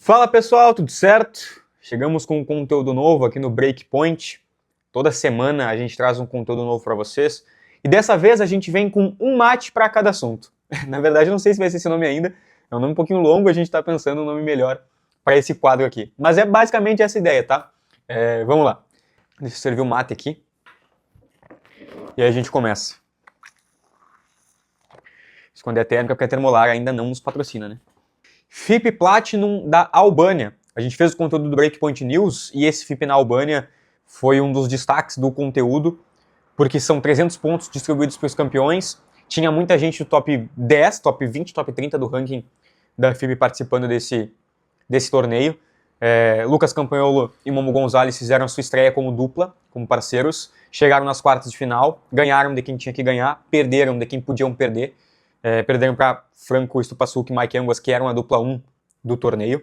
Fala pessoal, tudo certo? Chegamos com um conteúdo novo aqui no Breakpoint. Toda semana a gente traz um conteúdo novo para vocês. E dessa vez a gente vem com um mate para cada assunto. Na verdade, eu não sei se vai ser esse nome ainda. É um nome um pouquinho longo, a gente está pensando um nome melhor para esse quadro aqui. Mas é basicamente essa ideia, tá? Vamos lá. Deixa eu servir o mate aqui. E aí a gente começa. Esconder a térmica porque a Termolar ainda não nos patrocina, né? FIP Platinum da Albânia. A gente fez o conteúdo do Breakpoint News e esse FIP na Albânia foi um dos destaques do conteúdo, porque são 300 pontos distribuídos para os campeões. Tinha muita gente do top 10, top 20, top 30 do ranking da FIP participando desse torneio. Lucas Campanholo e Momo Gonzalez fizeram sua estreia como dupla, como parceiros. Chegaram nas quartas de final, ganharam de quem tinha que ganhar, perderam de quem podiam perder. Perderam para Franco Stupasuk e Mike Anguas, que eram a dupla 1 do torneio,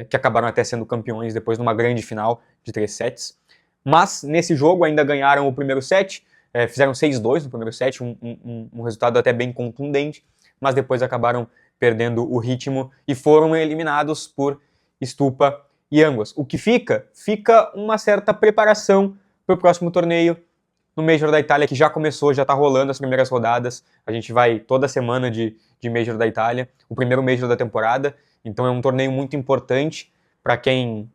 que acabaram até sendo campeões depois numa grande final de 3 sets. Mas nesse jogo ainda ganharam o primeiro set, fizeram 6-2 no primeiro set, um resultado até bem contundente, mas depois acabaram perdendo o ritmo e foram eliminados por Stupa e Anguas. O que fica uma certa preparação para o próximo torneio, no Major da Itália, que já começou, já está rolando as primeiras rodadas. A gente vai toda semana de Major da Itália, o primeiro Major da temporada. Então é um torneio muito importante para quem...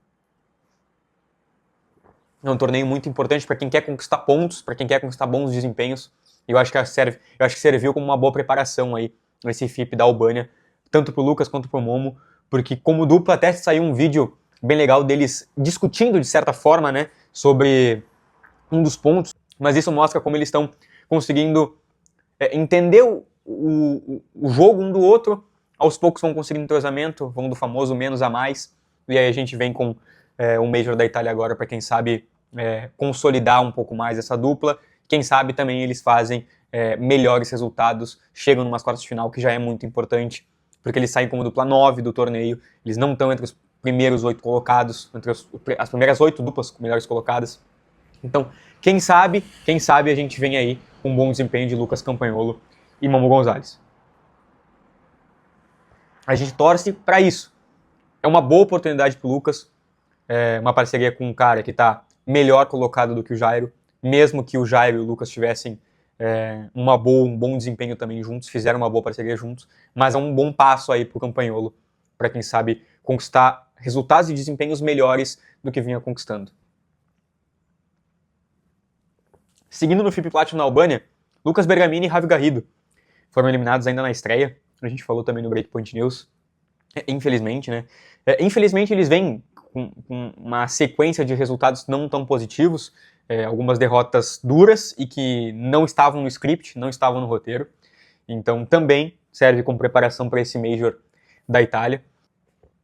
É um torneio muito importante para quem quer conquistar pontos, para quem quer conquistar bons desempenhos. E eu acho que serviu como uma boa preparação aí, esse FIP da Albânia, tanto para o Lucas quanto para o Momo, porque como dupla até saiu um vídeo bem legal deles discutindo, de certa forma, né, sobre um dos pontos. Mas isso mostra como eles estão conseguindo entender o jogo um do outro. Aos poucos vão conseguindo entrosamento, vão do famoso menos a mais. E aí a gente vem com o Major da Itália agora para quem sabe consolidar um pouco mais essa dupla. Quem sabe também eles fazem melhores resultados, chegam numa quartas de final, que já é muito importante, porque eles saem como dupla 9 do torneio. Eles não estão entre os primeiros 8 colocados, entre as primeiras 8 duplas melhores colocadas. Então, quem sabe a gente vem aí com um bom desempenho de Lucas Campanholo e Momo Gonzalez. A gente torce para isso. É uma boa oportunidade para o Lucas, uma parceria com um cara que está melhor colocado do que o Jairo, mesmo que o Jairo e o Lucas tivessem um bom desempenho também juntos, fizeram uma boa parceria juntos, mas é um bom passo aí para o Campanholo, para quem sabe conquistar resultados e desempenhos melhores do que vinha conquistando. Seguindo no FIP Platinum na Albânia, Lucas Bergamini e Ravi Garrido foram eliminados ainda na estreia. A gente falou também no Breakpoint News. Infelizmente, né? Infelizmente eles vêm com uma sequência de resultados não tão positivos, algumas derrotas duras e que não estavam no script, não estavam no roteiro. Então também serve como preparação para esse Major da Itália.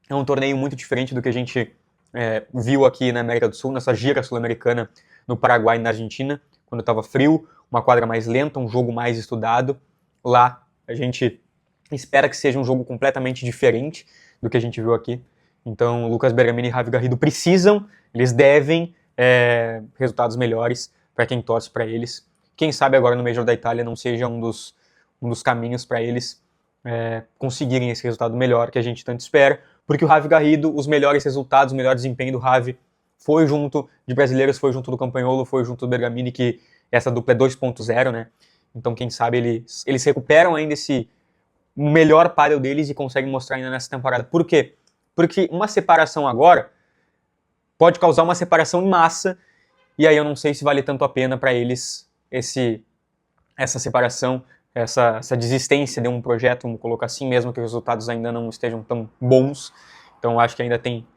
É um torneio muito diferente do que a gente viu aqui na América do Sul, nessa gira sul-americana no Paraguai e na Argentina, quando estava frio, uma quadra mais lenta, um jogo mais estudado. Lá a gente espera que seja um jogo completamente diferente do que a gente viu aqui. Então Lucas Bergamini e Ravi Garrido eles devem resultados melhores para quem torce para eles. Quem sabe agora no Major da Itália não seja um dos caminhos para eles conseguirem esse resultado melhor que a gente tanto espera, porque o Ravi Garrido, os melhores resultados, o melhor desempenho do Ravi foi junto de brasileiros, foi junto do Campanholo, foi junto do Bergamini, que essa dupla é 2.0, né? Então, quem sabe eles recuperam ainda esse melhor páreo deles e conseguem mostrar ainda nessa temporada. Por quê? Porque uma separação agora pode causar uma separação em massa, e aí eu não sei se vale tanto a pena para eles essa separação, essa desistência de um projeto, vamos colocar assim, mesmo que os resultados ainda não estejam tão bons. Então, eu acho que ainda tem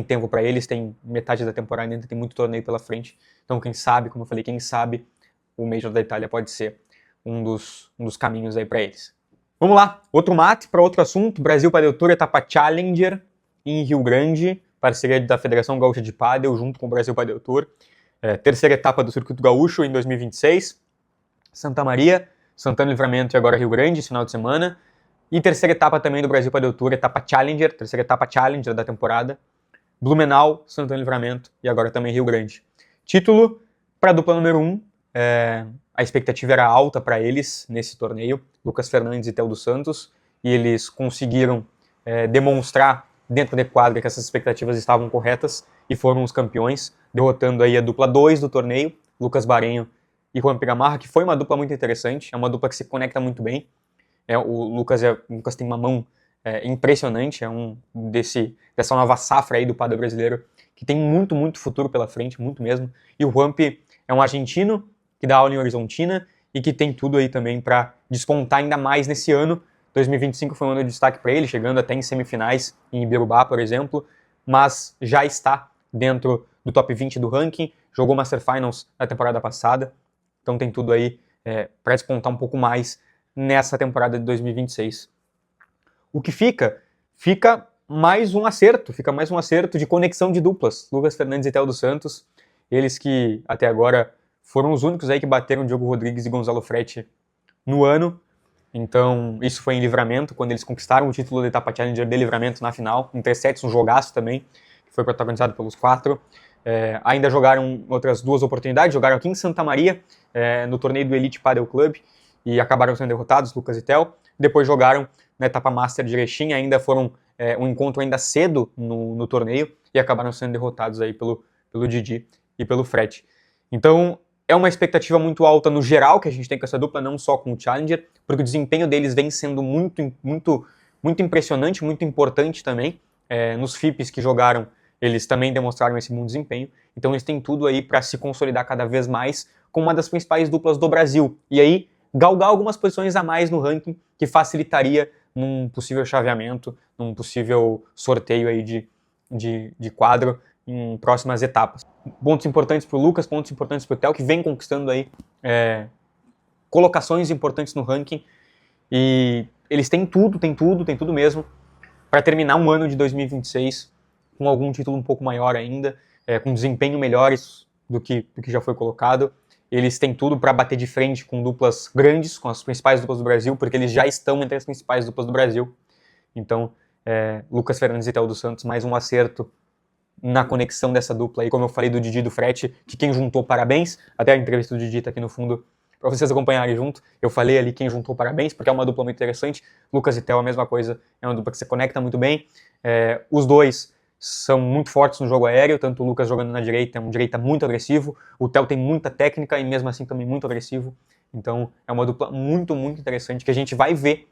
tempo para eles, tem metade da temporada, ainda tem muito torneio pela frente. Então, quem sabe, como eu falei, quem sabe o Major da Itália pode ser um dos caminhos aí para eles. Vamos lá, outro mate para outro assunto. Brasil Padel Tour, etapa Challenger em Rio Grande, parceria da Federação Gaúcha de Padel junto com o Brasil Padel Tour. Terceira etapa do Circuito Gaúcho em 2026. Santa Maria, Santana Livramento e agora Rio Grande, esse final de semana. E terceira etapa também do Brasil Padel Tour, etapa Challenger, terceira etapa Challenger da temporada. Blumenau, Santana Livramento e agora também Rio Grande. Título para a dupla número 1. A expectativa era alta para eles nesse torneio, Lucas Fernandes e Theo dos Santos, e eles conseguiram demonstrar dentro de quadra que essas expectativas estavam corretas e foram os campeões, derrotando aí a dupla 2 do torneio, Lucas Barenho e Juan Gamarra, que foi uma dupla muito interessante, é uma dupla que se conecta muito bem. O Lucas tem uma mão impressionante, é dessa nova safra aí do padel brasileiro, que tem muito, muito futuro pela frente, muito mesmo. E o Juan é um argentino que dá aula em Horizontina e que tem tudo aí também para despontar ainda mais nesse ano. 2025 foi um ano de destaque para ele, chegando até em semifinais em Ibirubá, por exemplo, mas já está dentro do top 20 do ranking, jogou Master Finals na temporada passada, então tem tudo aí para despontar um pouco mais nessa temporada de 2026. O que fica mais um acerto, de conexão de duplas. Lucas Fernandes e Theo dos Santos, eles que até agora foram os únicos aí que bateram Diogo Rodrigues e Gonzalo Fretti no ano. Então, isso foi em Livramento, quando eles conquistaram o título da Etapa Challenger de Livramento na final, em 3 sets, um jogaço também, que foi protagonizado pelos 4. Ainda jogaram outras 2 oportunidades, jogaram aqui em Santa Maria, no torneio do Elite Padel Club, e acabaram sendo derrotados, Lucas e Theo. Depois jogaram na etapa Master de Erechim, ainda foram um encontro ainda cedo no torneio, e acabaram sendo derrotados aí pelo Didi e pelo Fretti. Então, é uma expectativa muito alta no geral que a gente tem com essa dupla, não só com o Challenger, porque o desempenho deles vem sendo muito, muito, muito impressionante, muito importante também. Nos FIPs que jogaram, eles também demonstraram esse bom desempenho. Então eles têm tudo aí para se consolidar cada vez mais como uma das principais duplas do Brasil. E aí, galgar algumas posições a mais no ranking, que facilitaria num possível chaveamento, num possível sorteio aí de quadro em próximas etapas. Pontos importantes para o Lucas, pontos importantes para o Theo, que vem conquistando aí colocações importantes no ranking, e eles têm tudo mesmo, para terminar um ano de 2026 com algum título um pouco maior ainda, com desempenho melhores do que já foi colocado. Eles têm tudo para bater de frente com duplas grandes, com as principais duplas do Brasil, porque eles já estão entre as principais duplas do Brasil. Então, Lucas Fernandes e Theo dos Santos, mais um acerto na conexão dessa dupla aí, como eu falei do Didi e do Fretti, que quem juntou, parabéns. Até a entrevista do Didi tá aqui no fundo para vocês acompanharem junto. Eu falei ali quem juntou, parabéns, porque é uma dupla muito interessante. Lucas e Theo, a mesma coisa, é uma dupla que se conecta muito bem. Os dois são muito fortes no jogo aéreo, tanto o Lucas jogando na direita, é um direita muito agressivo, o Theo tem muita técnica e mesmo assim também muito agressivo. Então é uma dupla muito, muito interessante que a gente vai ver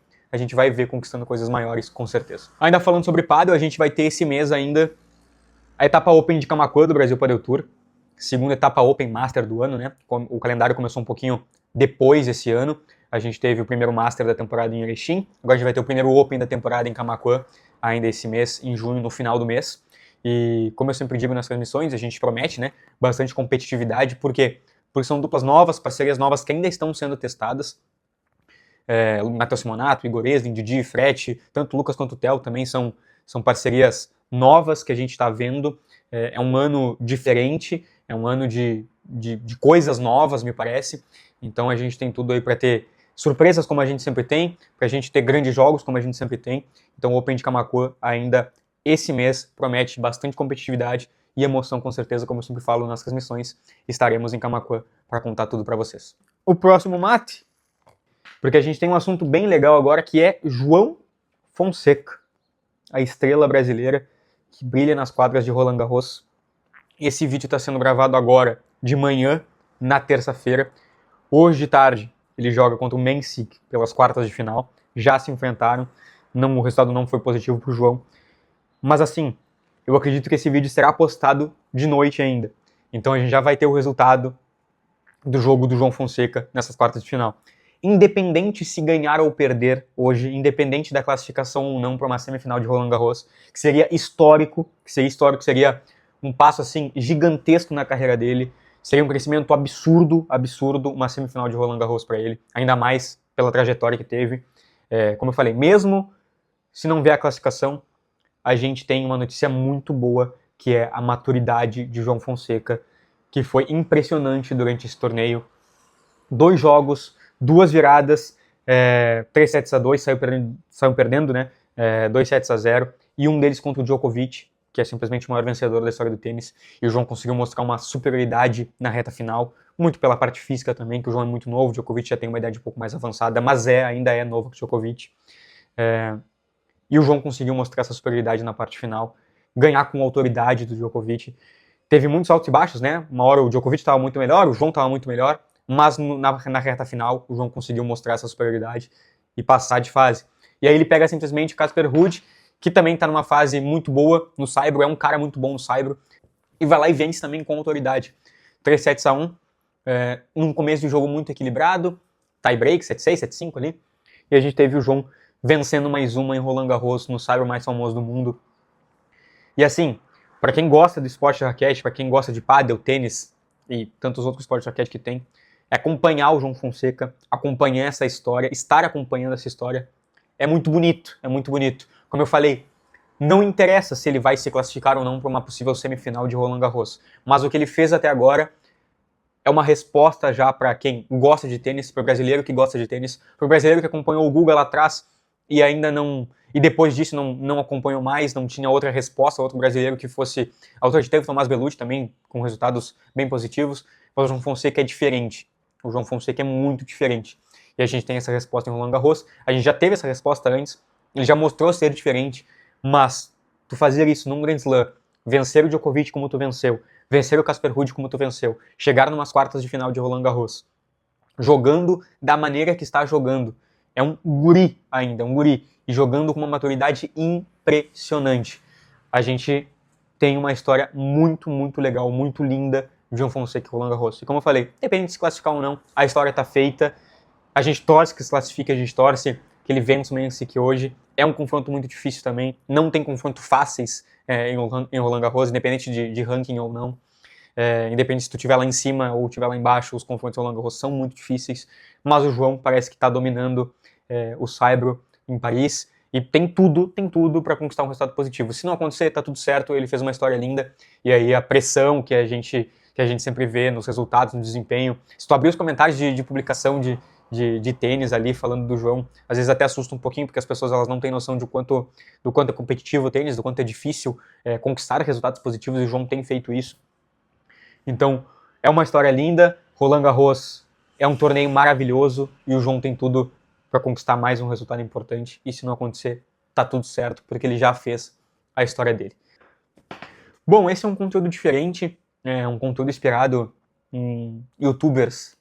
conquistando coisas maiores, com certeza. Ainda falando sobre pádel, a gente vai ter esse mês ainda a etapa Open de Camaquã do Brasil Padel Tour, segunda etapa Open Master do ano, né? O calendário começou um pouquinho depois esse ano. A gente teve o primeiro Master da temporada em Erechim, agora a gente vai ter o primeiro Open da temporada em Camaquã, ainda esse mês, em junho, no final do mês. E como eu sempre digo nas transmissões, a gente promete, né, bastante competitividade, porque são duplas novas, parcerias novas que ainda estão sendo testadas. Matheus Simonato, Igor Esling, Didi, Fretti, tanto o Lucas quanto o Theo também são parcerias novas que a gente está vendo. É um ano diferente, é um ano de coisas novas, me parece. Então a gente tem tudo aí para ter surpresas como a gente sempre tem, para a gente ter grandes jogos como a gente sempre tem. Então o Open de Camaquã ainda esse mês promete bastante competitividade e emoção, com certeza, como eu sempre falo nas transmissões. Estaremos em Camaquã para contar tudo para vocês. O próximo mate, porque a gente tem um assunto bem legal agora, que é João Fonseca, a estrela brasileira que brilha nas quadras de Roland Garros. Esse vídeo está sendo gravado agora, de manhã, na terça-feira. Hoje de tarde, ele joga contra o Mensik pelas quartas de final. Já se enfrentaram. O resultado não foi positivo para o João. Mas assim, eu acredito que esse vídeo será postado de noite ainda. Então a gente já vai ter o resultado do jogo do João Fonseca nessas quartas de final. Independente se ganhar ou perder hoje, independente da classificação ou não para uma semifinal de Roland Garros, que seria histórico, seria um passo assim gigantesco na carreira dele, seria um crescimento absurdo, uma semifinal de Roland Garros para ele, ainda mais pela trajetória que teve. Como eu falei, mesmo se não vier a classificação, a gente tem uma notícia muito boa, que é a maturidade de João Fonseca, que foi impressionante durante esse torneio. 2 jogos, 2 viradas, 3-2, saiu perdendo, né? 2-0, e um deles contra o Djokovic, que é simplesmente o maior vencedor da história do tênis, e o João conseguiu mostrar uma superioridade na reta final, muito pela parte física também, que o João é muito novo, o Djokovic já tem uma idade um pouco mais avançada, mas ainda é novo que o Djokovic. e o João conseguiu mostrar essa superioridade na parte final, ganhar com autoridade do Djokovic. Teve muitos altos e baixos, né? Uma hora o Djokovic estava muito melhor, o João estava muito melhor, mas na reta final o João conseguiu mostrar essa superioridade e passar de fase. E aí ele pega simplesmente Casper Ruud, que também está numa fase muito boa no saibro, é um cara muito bom no saibro, e vai lá e vence também com autoridade. 3-1, num começo de jogo muito equilibrado, tie break, 7-6, 7-5 ali, e a gente teve o João vencendo mais uma em Roland Garros, no saibro mais famoso do mundo. E assim, para quem gosta do esporte de raquete, para quem gosta de pádel, tênis e tantos outros esportes de raquete que tem, é acompanhar o João Fonseca, acompanhar essa história, estar acompanhando essa história, é muito bonito, é muito bonito. Como eu falei, não interessa se ele vai se classificar ou não para uma possível semifinal de Roland Garros, mas o que ele fez até agora é uma resposta já para quem gosta de tênis, para o brasileiro que gosta de tênis, para o brasileiro que acompanhou o Guga lá atrás e ainda não, e depois disso não acompanhou mais, não tinha outra resposta, outro brasileiro que fosse. A outra teve o Tomás Bellucci também, com resultados bem positivos, mas o João Fonseca é diferente. O João Fonseca é muito diferente. E a gente tem essa resposta em Roland Garros, a gente já teve essa resposta antes, ele já mostrou ser diferente, mas tu fazer isso num Grand Slam, vencer o Djokovic como tu venceu, vencer o Casper Ruud como tu venceu, chegar numas quartas de final de Roland Garros, jogando da maneira que está jogando, é um guri ainda, um guri, e jogando com uma maturidade impressionante. A gente tem uma história muito, muito legal, muito linda de João Fonseca e Roland Garros. E como eu falei, depende de se classificar ou não, a história está feita, a gente torce que se classifique, a gente torce que ele vença o Mensik hoje. É um confronto muito difícil também, não tem confronto fáceis em Roland Garros, independente de ranking ou não. Independente se tu estiver lá em cima ou estiver lá embaixo, os confrontos em Roland Garros são muito difíceis, mas o João parece que está dominando o saibro em Paris e tem tudo para conquistar um resultado positivo. Se não acontecer, tá tudo certo, ele fez uma história linda, e aí a pressão que a gente sempre vê nos resultados, no desempenho. Se tu abrir os comentários de publicação de tênis ali, falando do João, às vezes até assusta um pouquinho, porque as pessoas elas não têm noção do quanto é competitivo o tênis, do quanto é difícil conquistar resultados positivos, e o João tem feito isso. Então, é uma história linda, Roland Garros é um torneio maravilhoso, e o João tem tudo para conquistar mais um resultado importante, e se não acontecer, tá tudo certo, porque ele já fez a história dele. Bom, esse é um conteúdo diferente, um conteúdo inspirado em youtubers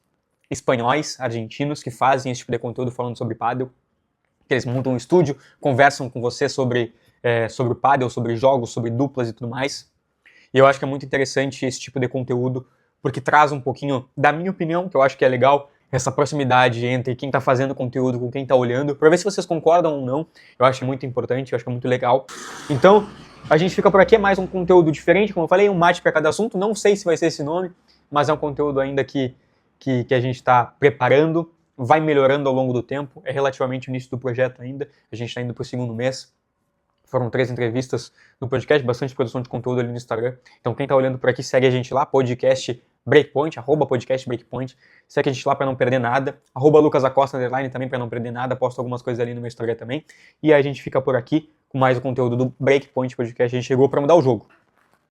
espanhóis, argentinos, que fazem esse tipo de conteúdo falando sobre pádel. Eles montam um estúdio, conversam com você sobre o pádel, sobre jogos, sobre duplas e tudo mais. E eu acho que é muito interessante esse tipo de conteúdo, porque traz um pouquinho da minha opinião, que eu acho que é legal, essa proximidade entre quem está fazendo conteúdo com quem está olhando, para ver se vocês concordam ou não. Eu acho muito importante, eu acho que é muito legal. Então, a gente fica por aqui, é mais um conteúdo diferente, como eu falei, um mate para cada assunto. Não sei se vai ser esse nome, mas é um conteúdo ainda que a gente está preparando, vai melhorando ao longo do tempo, é relativamente o início do projeto ainda, a gente está indo para o segundo mês. Foram 3 entrevistas no podcast, bastante produção de conteúdo ali no Instagram. Então quem está olhando por aqui, segue a gente lá, podcast Breakpoint, @podcast Breakpoint. Segue a gente lá para não perder nada. @LucasAcosta _ também para não perder nada. Posto algumas coisas ali no meu Instagram também. E aí a gente fica por aqui com mais o conteúdo do Breakpoint Podcast. A gente chegou para mudar o jogo.